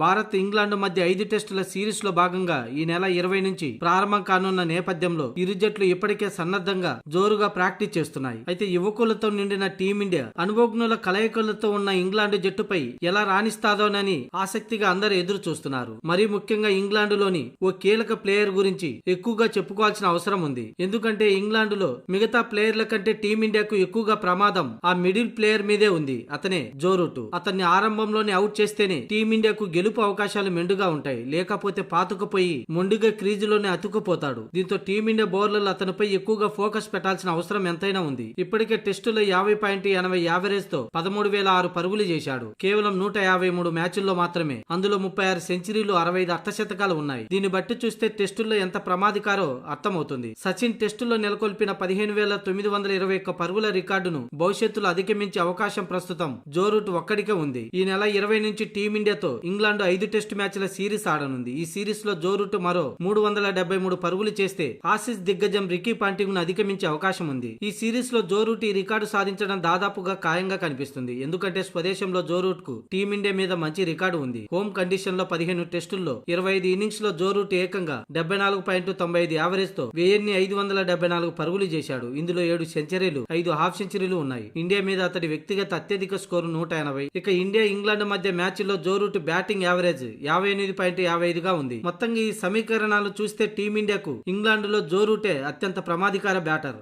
Bharat England మధ్య 5 టెస్టుల series లో భాగంగా ఈ నెల 20 నుంచి ప్రారంభం కానున్న నేపథ్యంలో ఇరు జట్లు ఇప్పటికే సన్నద్ధంగా జోరుగా ప్రాక్టీస్ చేస్తున్నాయి. అయితే యువకులతో నిండిన టీమిండియా అనుభవజ్ఞుల కలయికలతో ఉన్న ఇంగ్లాండ్ జట్టుపై ఎలా రాణిస్తాదోనని ఆసక్తిగా అందరూ ఎదురు చూస్తున్నారు. మరీ ముఖ్యంగా ఇంగ్లాండ్ లోని ఓ కీలక ప్లేయర్ గురించి ఎక్కువగా చెప్పుకోవాల్సిన అవసరం ఉంది. ఎందుకంటే ఇంగ్లాండ్ లో మిగతా ప్లేయర్ల కంటే టీమిండియాకు ఎక్కువగా ప్రమాదం ఆ మిడిల్ ప్లేయర్ మీదే ఉంది. అతనే జో రూట్. అతన్ని ఆరంభంలోనే అవుట్ చేస్తేనే టీమిండియాకు గెలుపు అవకాశాలు మెండుగా ఉంటాయి. లేకపోతే పాతుకుపోయి మొండిగా క్రీజులోనే అతుక్కుపోతాడు. దీంతో టీమిండియా బౌలర్లు అతనిపై ఎక్కువగా ఫోకస్ పెట్టాల్సిన అవసరం ఎంతైనా ఉంది. ఇప్పటికే టెస్టులో 50.80 యావరేజ్ తో 13,006 పరుగులు చేశాడు. కేవలం 153 మ్యాచుల్లో మాత్రమే. అందులో 36 సెంచరీలు, 65 అర్ధశతకాలు ఉన్నాయి. దీన్ని బట్టి చూస్తే టెస్టుల్లో ఎంత ప్రమాదికారో అర్థమవుతుంది. సచిన్ టెస్టులో నెలకొల్పిన 15,921 పరుగుల రికార్డును భవిష్యత్తులో అధిగమించే అవకాశం ప్రస్తుతం జో రూట్ ఒక్కడికే ఉంది. ఈ నెల 20 నుంచి టీమిండియాతో ఇంగ్లాండ్ 5 టెస్టు మ్యాచ్ల సిరీస్ ఆడనుంది. ఈ సిరీస్ లో జో రూట్ మరో 373 పరుగులు చేస్తే ఆసీస్ దిగ్గజం రికీ పాంటింగ్ ను అధిగమించే అవకాశం ఉంది. ఈ సిరీస్ లో జో రూట్ ఈ రికార్డు సాధించడం దాదాపుగా ఖాయంగా కనిపిస్తుంది. ఎందుకంటే స్వదేశంలో జో రూట్ కు టీమిండియా మీద మంచి రికార్డు ఉంది. హోమ్ కండిషన్ లో 15 టెస్టుల్లో 25 ఇన్నింగ్స్ లో జో రూట్ ఏకంగా 74.95 యావరేజ్ తో 1574 పరుగులు చేశాడు. ఇందులో 7 సెంచరీలు, 5 హాఫ్ సెంచరీలు ఉన్నాయి. ఇండియా మీద అతడి వ్యక్తిగత అత్యధిక స్కోరు 180. ఇక ఇండియా ఇంగ్లాండ్ మధ్య మ్యాచ్ లో జో రూట్ బ్యాటింగ్ యావరేజ్ 58.55 గా ఉంది. మొత్తంగా ఈ సమీకరణాలు చూస్తే టీమిండియాకు ఇంగ్లాండ్ లో జో రూటే అత్యంత ప్రమాదకర బ్యాటర్.